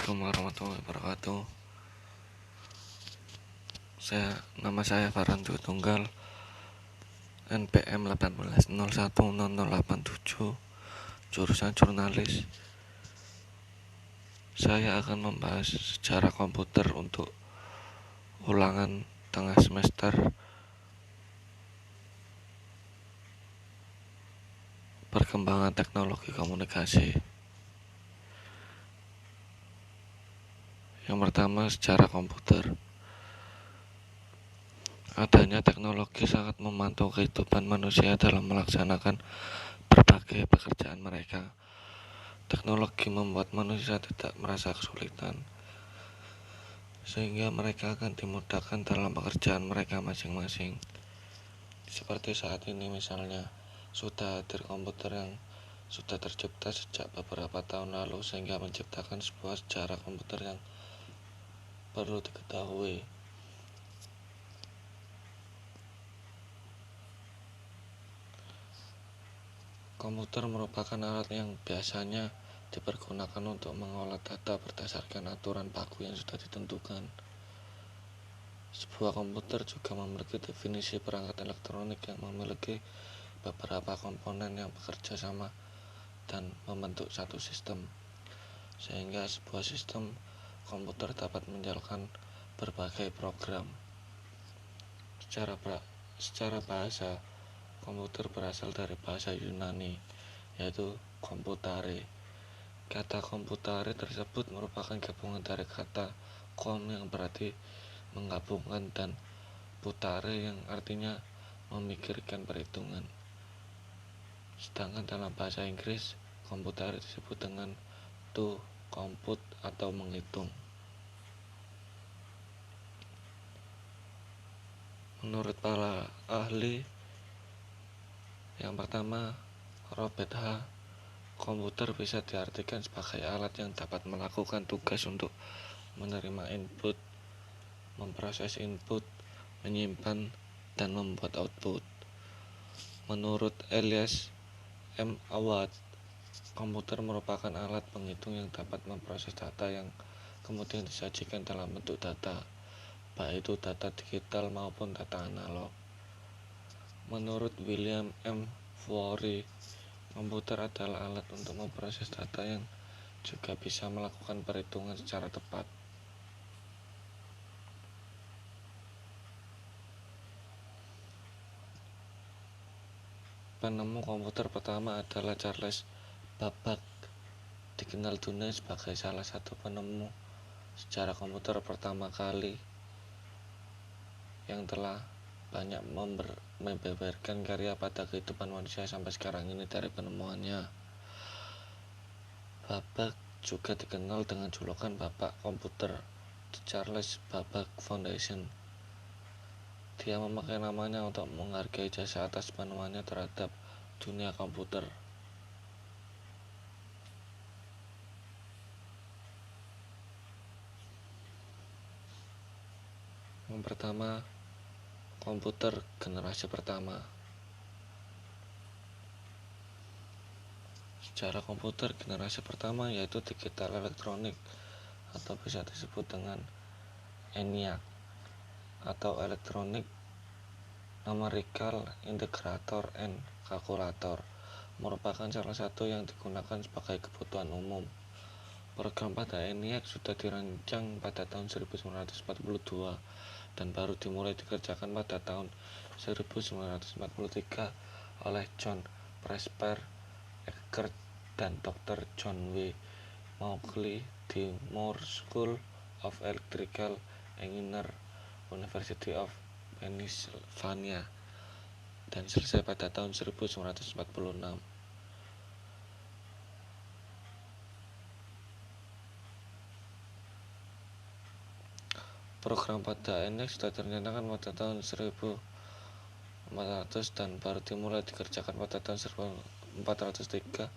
Assalamualaikum warahmatullahi wabarakatuh. Nama saya Farhan Dwi Tunggal, NPM 18010087, jurusan jurnalis. Saya akan membahas sejarah komputer untuk ulangan tengah semester perkembangan teknologi komunikasi. Yang pertama, sejarah komputer. Adanya teknologi sangat membantu kehidupan manusia dalam melaksanakan berbagai pekerjaan mereka. Teknologi membuat manusia tidak merasa kesulitan, sehingga mereka akan dimudahkan dalam pekerjaan mereka masing-masing. Seperti saat ini misalnya, sudah hadir komputer yang sudah tercipta sejak beberapa tahun lalu, sehingga menciptakan sebuah sejarah komputer yang perlu diketahui. Komputer merupakan alat yang biasanya dipergunakan untuk mengolah data berdasarkan aturan baku yang sudah ditentukan. Sebuah komputer juga memiliki definisi perangkat elektronik yang memiliki beberapa komponen yang bekerja sama dan membentuk satu sistem, sehingga sebuah sistem komputer dapat menjalankan berbagai program. Secara bahasa, komputer berasal dari bahasa Yunani, yaitu komputare. Kata komputare tersebut merupakan gabungan dari kata kom yang berarti menggabungkan dan putare yang artinya memikirkan perhitungan. Sedangkan dalam bahasa Inggris, komputare disebut dengan to compute atau menghitung. Menurut para ahli, yang pertama, Robert H., komputer bisa diartikan sebagai alat yang dapat melakukan tugas untuk menerima input, memproses input, menyimpan, dan membuat output. Menurut Elias M. Awad, komputer merupakan alat penghitung yang dapat memproses data yang kemudian disajikan dalam bentuk data, baik itu data digital maupun data analog. Menurut William M. Fowry, komputer adalah alat untuk memproses data yang juga bisa melakukan perhitungan secara tepat. Penemu komputer pertama adalah Charles Babbage, dikenal dunia sebagai salah satu penemu sejarah komputer pertama kali yang telah banyak membeberkan karya pada kehidupan manusia sampai sekarang ini dari penemuannya. Babbage juga dikenal dengan julukan Bapak Komputer, The Charles Babbage Foundation. Dia memakai namanya untuk menghargai jasa atas penemuannya terhadap dunia komputer. Yang pertama, komputer generasi pertama. Sejarah komputer generasi pertama yaitu digital elektronik, atau bisa disebut dengan ENIAC, atau Electronic Numerical Integrator and Calculator, merupakan salah satu yang digunakan sebagai kebutuhan umum. Program pada ENIAC sudah dirancang pada tahun 1942 dan baru dimulai dikerjakan pada tahun 1943 oleh John Presper Eckert dan Dr. John W. Mauchly di Moore School of Electrical Engineering, University of Pennsylvania, dan selesai pada tahun 1946. Program pada ENIAC sudah direncanakan pada tahun 1400 dan baru dimulai dikerjakan pada tahun 1403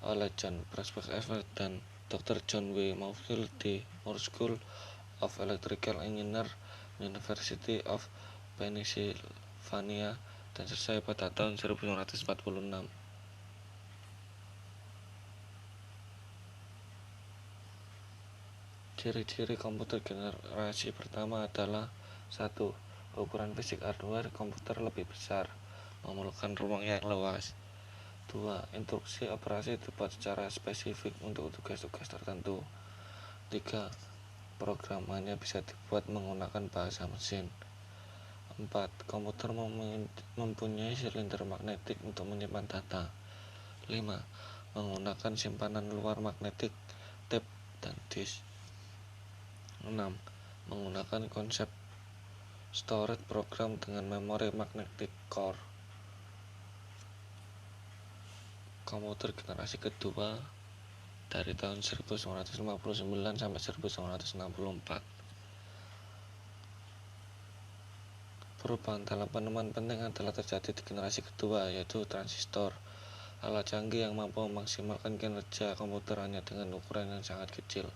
oleh John Presper Eckert dan Dr. John W. Mauchly di Moore School of Electrical Engineering, University of Pennsylvania, dan selesai pada tahun 1946. Ciri-ciri komputer generasi pertama adalah: 1. Ukuran fisik hardware komputer lebih besar, memerlukan ruang yang luas. 2. Instruksi operasi dibuat secara spesifik untuk tugas-tugas tertentu. 3. Programannya bisa dibuat menggunakan bahasa mesin. 4. Komputer mempunyai silinder magnetik untuk menyimpan data. 5. Menggunakan simpanan luar magnetik, tape, dan disk. 6. Menggunakan konsep storage program dengan memori magnetic core. Komputer generasi kedua dari tahun 1959 sampai 1964. Perubahan dalam penemuan penting adalah terjadi di generasi kedua, yaitu transistor, alat canggih yang mampu memaksimalkan kinerja komputer hanya dengan ukuran yang sangat kecil.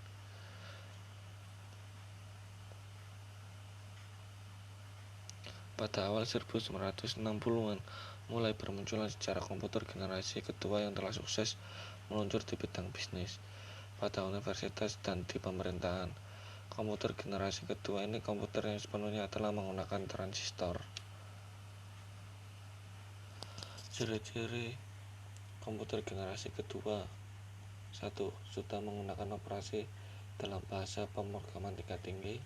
Pada awal 1960-an, mulai bermunculan sejarah komputer generasi kedua yang telah sukses meluncur di bidang bisnis, pada universitas, dan di pemerintahan. Komputer generasi kedua ini komputer yang sepenuhnya telah menggunakan transistor. Ciri-ciri komputer generasi kedua: 1. Sudah menggunakan operasi dalam bahasa pemrograman tingkat tinggi.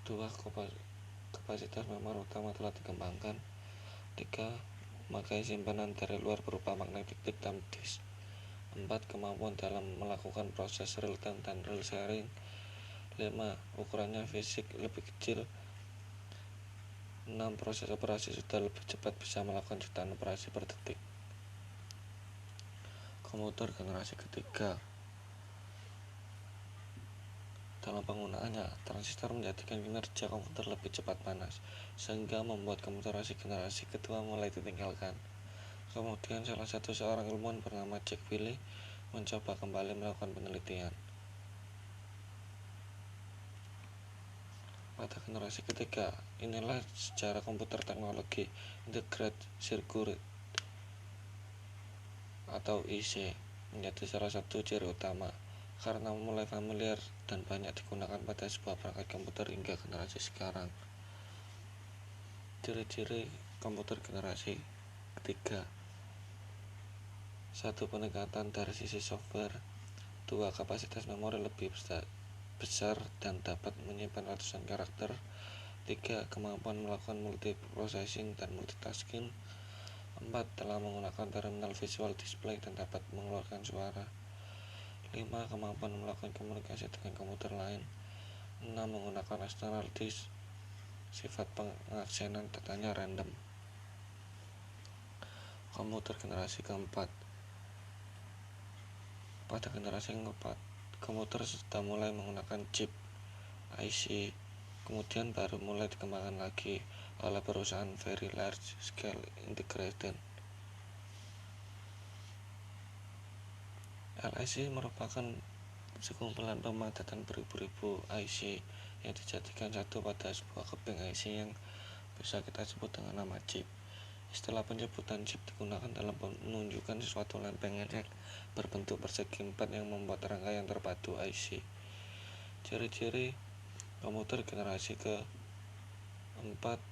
2. Kapasitas memori utama telah dikembangkan. 3. Memakai simpanan dari luar berupa magnetic tape dan disk. 4. Kemampuan dalam melakukan proses real time dan real sharing. 5. Ukurannya fisik lebih kecil. 6. Proses operasi sudah lebih cepat, bisa melakukan jutaan operasi per detik. Komputer generasi ketiga. Dalam penggunaannya, transistor menjadikan kinerja komputer lebih cepat panas, sehingga membuat komputer generasi kedua mulai ditinggalkan. Kemudian seorang ilmuwan bernama Jack Wiley mencoba kembali melakukan penelitian. Pada generasi ketiga, inilah sejarah komputer teknologi Integrated Circuit atau IC menjadi salah satu ciri utama, karena mulai familiar dan banyak digunakan pada sebuah perangkat komputer hingga generasi sekarang. Ciri-ciri komputer generasi ketiga: 1. Peningkatan dari sisi software. 2. Kapasitas memori lebih besar dan dapat menyimpan ratusan karakter. 3. Kemampuan melakukan multiprocessing dan multitasking. 4. Telah menggunakan terminal visual display dan dapat mengeluarkan suara. 5. Kemampuan melakukan komunikasi dengan komputer lain. 6. Menggunakan external disk. Sifat pengaksesan datanya random. Komputer generasi keempat. Pada generasi keempat, komputer sudah mulai menggunakan chip IC, kemudian baru mulai dikembangkan lagi oleh perusahaan Very Large Scale Integration. LIC merupakan sekumpulan pemadatan beribu-ribu IC yang dijadikan satu pada sebuah keping IC yang bisa kita sebut dengan nama chip. Istilah penyebutan chip digunakan dalam menunjukkan sesuatu lempengan yang berbentuk persegi empat yang membuat rangkaian terpadu IC. Ciri-ciri komputer generasi keempat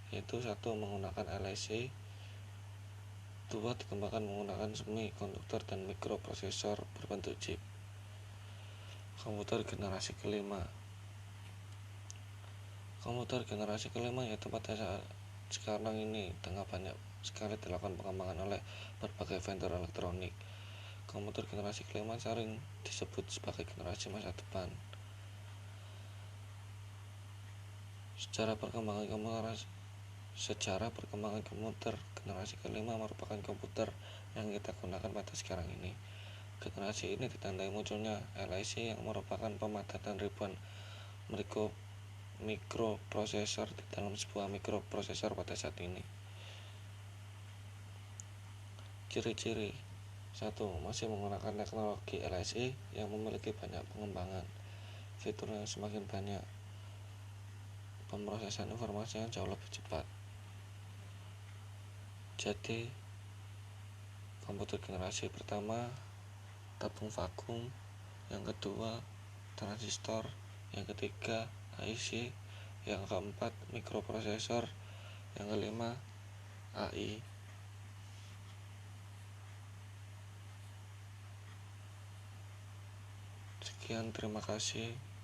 yaitu: 1. Menggunakan LIC. 2. Dikembangkan menggunakan semikonduktor dan mikroprosesor berbentuk chip. Komputer generasi kelima. Komputer generasi kelima yaitu pada saat sekarang ini tengah banyak sekali dilakukan pengembangan oleh berbagai vendor elektronik. Komputer generasi kelima sering disebut sebagai generasi masa depan. Sejarah perkembangan komputer generasi kelima merupakan komputer yang kita gunakan pada sekarang ini. Generasi ini ditandai munculnya LIC yang merupakan pemadatan ribuan mikroprosesor di dalam sebuah mikroprosesor pada saat ini. Ciri-ciri: 1. Masih menggunakan teknologi LIC yang memiliki banyak pengembangan, fitur yang semakin banyak, pemrosesan informasi yang jauh lebih cepat. Jadi, komputer generasi pertama tabung vakum, yang kedua transistor, yang ketiga IC, yang keempat mikroprosesor, yang kelima AI. Sekian, terima kasih.